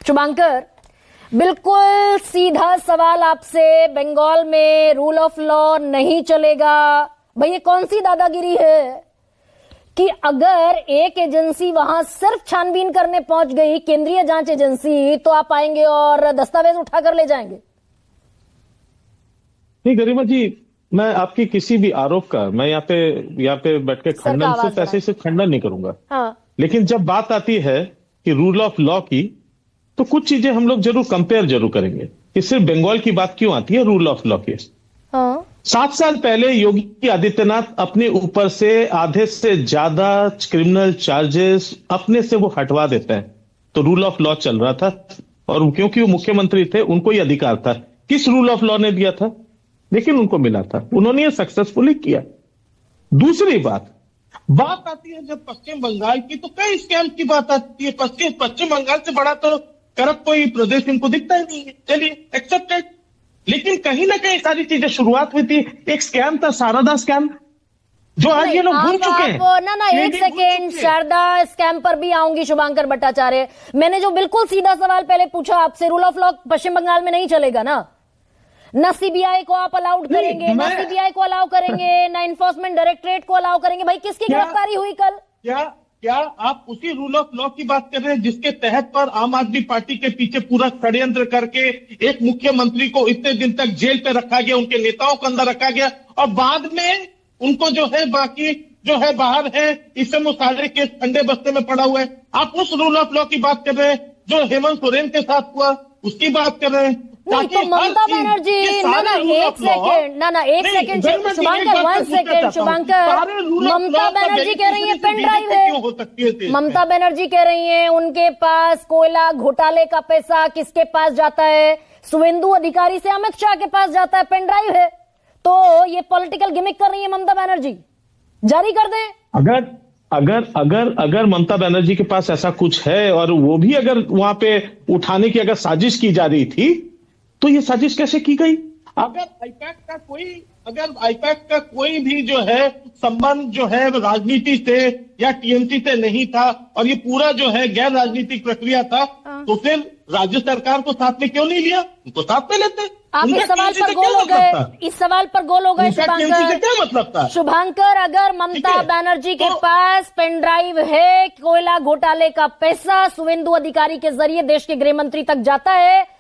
शुभांकर, बिल्कुल सीधा सवाल आपसे, बंगाल में रूल ऑफ लॉ नहीं चलेगा। भाई ये कौन सी दादागिरी है कि अगर एक एजेंसी वहां सिर्फ छानबीन करने पहुंच गई, केंद्रीय जांच एजेंसी, तो आप आएंगे और दस्तावेज उठाकर ले जाएंगे? नहीं गरिमा जी, मैं आपकी किसी भी आरोप का मैं यहाँ पे बैठ के खंडन सिर्फ ऐसे से खंडन नहीं करूंगा। हाँ। लेकिन जब बात आती है कि रूल ऑफ लॉ की, तो कुछ चीजें हम लोग जरूर कंपेयर जरूर करेंगे कि सिर्फ बंगाल की बात क्यों आती है रूल ऑफ लॉ की। हाँ। 7 साल पहले योगी आदित्यनाथ अपने ऊपर से आधे से ज्यादा क्रिमिनल चार्जेस अपने से वो हटवा देते हैं, तो रूल ऑफ लॉ चल रहा था। और क्योंकि वो मुख्यमंत्री थे, उनको ही अधिकार था। किस रूल ऑफ लॉ ने दिया था? लेकिन उनको मिला था, उन्होंने ये सक्सेसफुली किया। दूसरी बात आती है जब पश्चिम बंगाल की, तो कई स्कैम की बात आती है। पश्चिम बंगाल से बड़ा तो करप्ट कोई प्रदेश इनको दिखता ही नहीं है। चलिए एक्सेप्टेड। लेकिन कहीं ना कहीं सारी चीजें शुरुआत हुई थी, एक स्कैम था, शारदा स्कैम, जो आज ये लोग भूल चुके हैं। ना एक सेकेंड, शारदा स्कैम पर भी आऊंगी शुभांकर भट्टाचार्य। मैंने जो बिल्कुल सीधा सवाल पहले पूछा आपसे, रूल ऑफ लॉ पश्चिम बंगाल में नहीं चलेगा ना सीबीआई को आप अलाउड करेंगे, ना सीबीआई को अलाउ करेंगे, ना इन्फोर्समेंट डायरेक्टरेट को अलाउ करेंगे। भाई किसकी गिरफ्तारी हुई कल? क्या आप उसी रूल ऑफ लॉ की बात कर रहे हैं जिसके तहत पर आम आदमी पार्टी के पीछे पूरा षड्यंत्र करके एक मुख्यमंत्री को इतने दिन तक जेल पे रखा गया, उनके नेताओं को अंदर रखा गया, और बाद में उनको जो है बाकी जो है बाहर है, इस समय सारे केस ठंडे बस्ते में पड़ा हुआ है। आप उस रूल ऑफ लॉ की बात कर रहे हैं जो हेमंत सोरेन के साथ हुआ, उसकी बात कर रहे हैं। नहीं तो ममता बनर्जी, एक सेकेंड शुभांकर, 1 सेकेंड शुभांकर, ममता बनर्जी कह रही है पेन ड्राइव है। ममता बनर्जी कह रही है उनके पास कोयला घोटाले का पैसा किसके पास जाता है? शुवेंदु अधिकारी से अमित शाह के पास जाता है, पेन ड्राइव है। तो ये पॉलिटिकल गिमिक कर रही है ममता बनर्जी, जारी कर दें। अगर ममता बनर्जी के पास ऐसा कुछ है और वो भी अगर वहां पे उठाने की अगर साजिश की जा रही थी, तो ये साजिश कैसे की गई? अगर आईपैक का कोई भी जो है संबंध जो है राजनीति से या टीएमसी से नहीं था और ये पूरा जो है गैर राजनीतिक प्रक्रिया था, तो फिर राज्य सरकार को साथ में क्यों नहीं लिया? उनको साथ में लेते। आप इस सवाल पर गोल हो गए, इस सवाल पर गोल हो गए शुभांकर। क्या मतलब था शुभांकर, अगर ममता बनर्जी के पास पेन ड्राइव है, कोयला घोटाले का पैसा शुवेंदु अधिकारी के जरिए देश के गृह मंत्री तक जाता है,